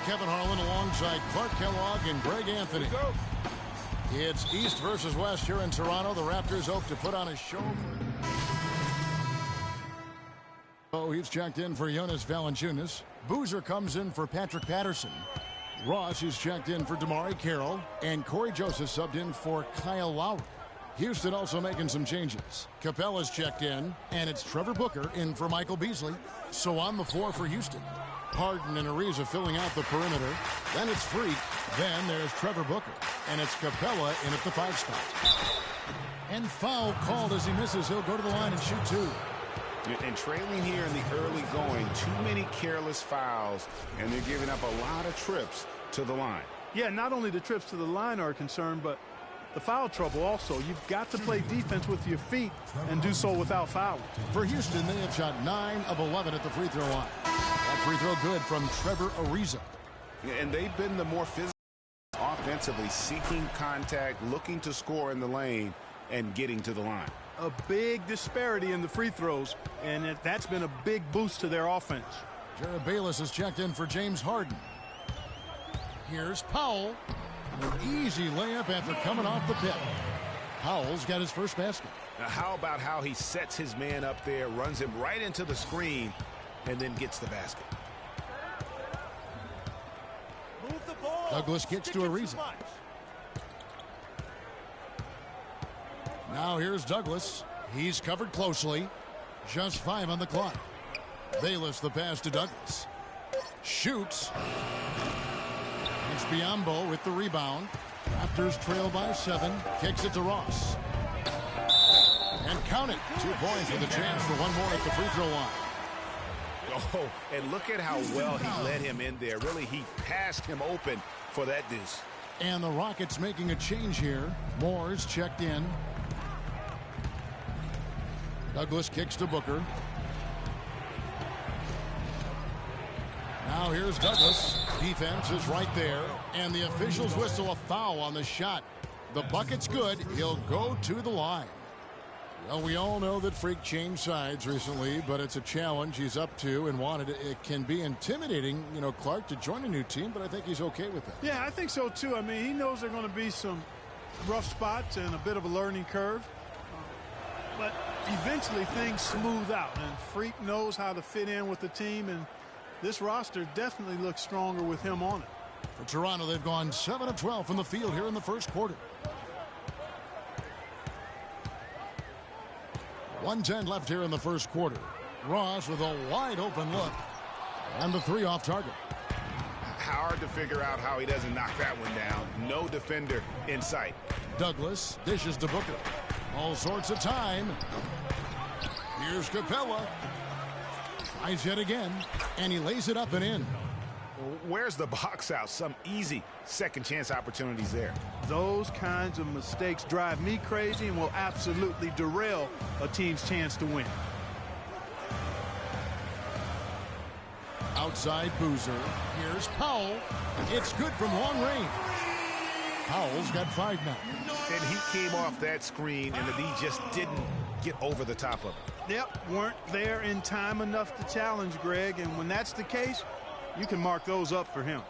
Kevin Harlan alongside Clark Kellogg and Greg Anthony. It's East versus West here in Toronto. The Raptors hope to put on a show. He's checked in for Jonas Valanciunas. Boozer comes in for Patrick Patterson. Ross is checked in for DeMarre Carroll. And Corey Joseph subbed in for Kyle Lowry. Houston also making some changes. Capella's checked in, and it's Trevor Booker in for Michael Beasley. So on the floor for Houston, Harden and Ariza filling out the perimeter. Then it's Freak. Then there's Trevor Booker. And it's Capella in at the 5 spot. And foul called as he misses. He'll go to the line and shoot 2. And trailing here in the early going, too many careless fouls, and they're giving up a lot of trips to the line. Yeah, not only the trips to the line are a concern, but the foul trouble also. You've got to play defense with your feet and do so without fouling. For Houston, they have shot 9 of 11 at the free throw line. That free throw good from Trevor Ariza. And they've been the more physical, offensively seeking contact, looking to score in the lane, and getting to the line. A big disparity in the free throws, and that's been a big boost to their offense. Jared Bayless has checked in for James Harden. Here's Powell. An easy layup after coming off the pit. Powell's got his first basket. Now how about how he sets his man up there, runs him right into the screen, and then gets the basket. Move the ball. Douglas kicks to Ariza. Now here's Douglas. He's covered closely. Just 5 on the clock. Bayless the pass to Douglas. Shoots. It's Biyombo with the rebound. Raptors trail by 7. Kicks it to Ross. And count it. 2 points with a chance for one more at the free throw line. Oh, and look at how well he led him in there. Really, he passed him open for that deuce. And the Rockets making a change here. Moore's checked in. Douglas kicks to Booker. Now here's Douglas. Defense is right there. And the officials whistle a foul on the shot. The bucket's good. He'll go to the line. Well, we all know that Freak changed sides recently, but it's a challenge he's up to and wanted. It can be intimidating, you know, Clark, to join a new team, but I think he's okay with that. Yeah, I think so, too. I mean, he knows there are going to be some rough spots and a bit of a learning curve. But eventually things smooth out, and Freak knows how to fit in with the team, and this roster definitely looks stronger with him on it. For Toronto, they've gone 7 of 12 from the field here in the first quarter. 1:10 left here in the first quarter. Ross with a wide open look, and the 3 off target. Hard to figure out how he doesn't knock that one down. No defender in sight. Douglas dishes to Booker. All sorts of time. Here's Capella. Tries yet again, and he lays it up and in. Where's the box out? Some easy second chance opportunities there. Those kinds of mistakes drive me crazy and will absolutely derail a team's chance to win. Outside Boozer. Here's Powell. It's good from long range. Powell's got 5 now. And he came off that screen, and the D just didn't get over the top of it. Yep, weren't there in time enough to challenge Greg, and when that's the case, you can mark those up for him.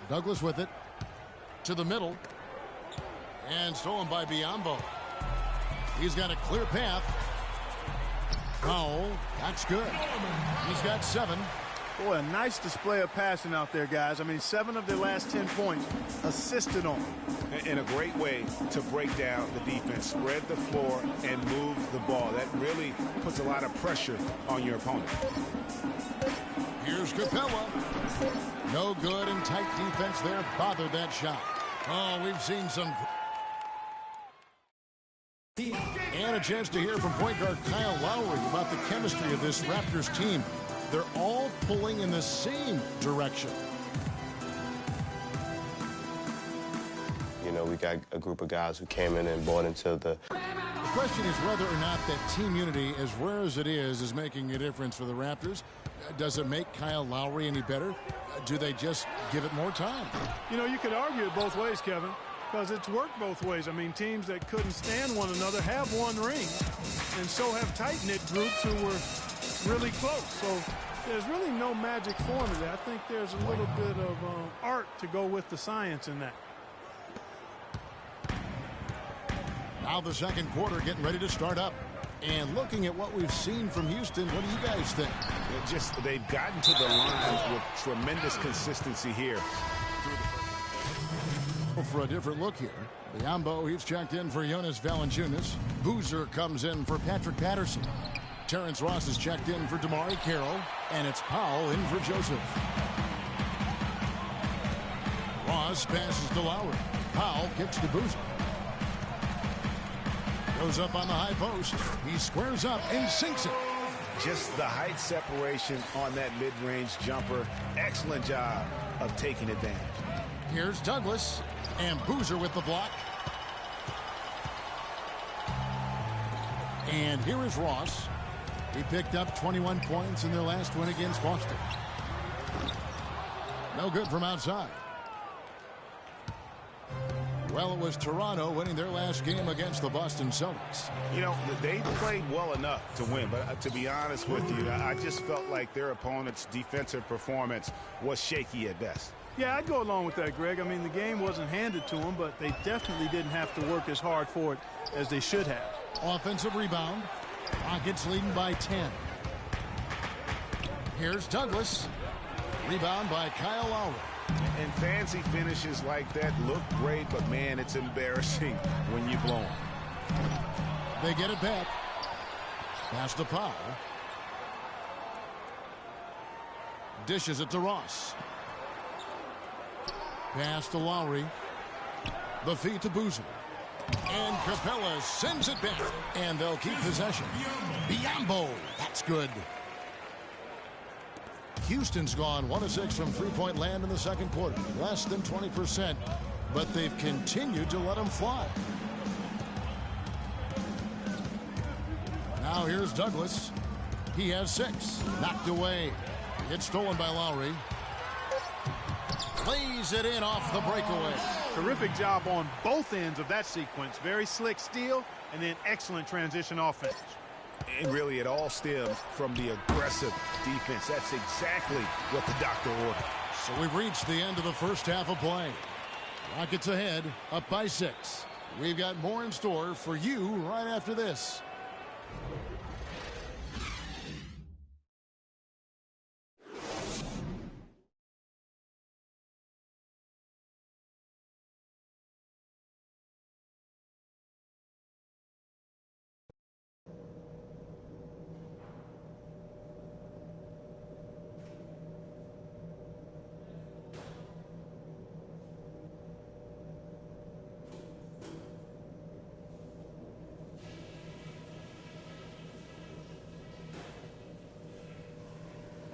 Douglas with it. To the middle. And stolen by Biyombo. He's got a clear path. Powell, that's good. He's got 7. Boy, a nice display of passing out there, guys. I mean, 7 of their last 10 points assisted on. And a great way to break down the defense. Spread the floor and move the ball. That really puts a lot of pressure on your opponent. Here's Capella. No good, and tight defense there bothered that shot. Oh, we've seen some. And a chance to hear from point guard Kyle Lowry about the chemistry of this Raptors team. They're all pulling in the same direction. You know, we got a group of guys who came in and bought into the... The question is whether or not that team unity, as rare as it is making a difference for the Raptors. Does it make Kyle Lowry any better? Do they just give it more time? You know, you could argue it both ways, Kevin, because it's worked both ways. I mean, teams that couldn't stand one another have won rings, and so have tight-knit groups who were really close. So There's really no magic formula. I think there's a little bit of art to go with the science in that. Now the second quarter getting ready to start up. And looking at what we've seen from Houston, what do you guys think? They've gotten to the line with tremendous consistency here. For a different look here, Biyombo, he's checked in for Jonas Valanciunas. Boozer comes in for Patrick Patterson. Terrence Ross is checked in for DeMarre Carroll, and it's Powell in for Joseph. Ross passes to Lowry. Powell kicks to Boozer. Goes up on the high post. He squares up and sinks it. Just the height separation on that mid-range jumper. Excellent job of taking advantage. Here's Douglas, and Boozer with the block. And here is Ross. He picked up 21 points in their last win against Boston. No good from outside. Well, it was Toronto winning their last game against the Boston Celtics. You know, they played well enough to win, but to be honest with you, I just felt like their opponent's defensive performance was shaky at best. Yeah, I'd go along with that, Greg. I mean, the game wasn't handed to them, but they definitely didn't have to work as hard for it as they should have. Offensive rebound. Rockets leading by 10. Here's Douglas. Rebound by Kyle Lowry. And fancy finishes like that look great, but man, it's embarrassing when you blow them. They get it back. Pass to Powell. Dishes it to Ross. Pass to Lowry. The feed to Boozer. And Capella sends it back. And they'll keep possession. Biyombo. That's good. Houston's gone 1 of 6 from three-point land in the second quarter. Less than 20%. But they've continued to let them fly. Now here's Douglas. He has 6. Knocked away. It's stolen by Lowry. Plays it in off the breakaway. Terrific job on both ends of that sequence. Very slick steal and then excellent transition offense. And really, it all stems from the aggressive defense. That's exactly what the doctor ordered. So we've reached the end of the first half of play. Rockets ahead, up by 6. We've got more in store for you right after this.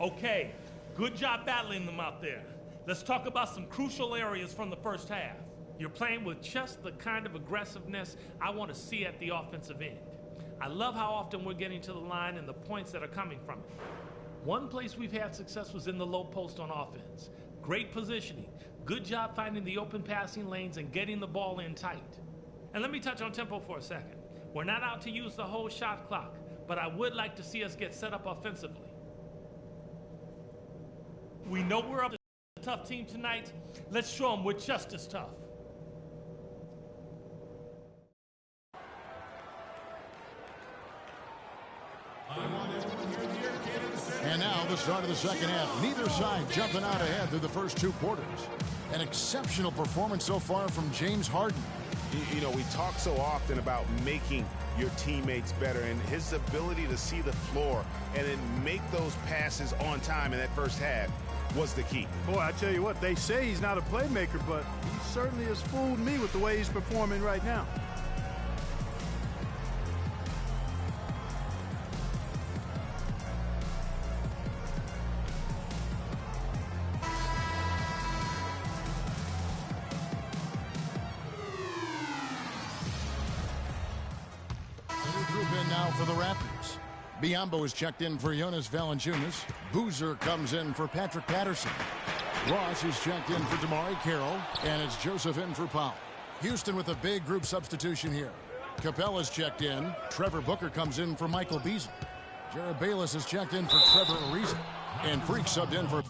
Okay, good job battling them out there. Let's talk about some crucial areas from the first half. You're playing with just the kind of aggressiveness I want to see at the offensive end. I love how often we're getting to the line and the points that are coming from it. One place we've had success was in the low post on offense. Great positioning. Good job finding the open passing lanes and getting the ball in tight. And let me touch on tempo for a second. We're not out to use the whole shot clock, but I would like to see us get set up offensively. We know we're up to a tough team tonight. Let's show them we're just as tough. And now the start of the second half. Neither side jumping out ahead through the first 2 quarters. An exceptional performance so far from James Harden. You know, we talk so often about making your teammates better, and his ability to see the floor and then make those passes on time in that first half was the key. Boy, I tell you what, they say he's not a playmaker, but he certainly has fooled me with the way he's performing right now. For the Raptors. Biyombo is checked in for Jonas Valanciunas. Boozer comes in for Patrick Patterson. Ross is checked in for DeMarre Carroll. And it's Joseph in for Powell. Houston with a big group substitution here. Capella's checked in. Trevor Booker comes in for Michael Beasley. Jared Bayless is checked in for Trevor Ariza. And Freak subbed in for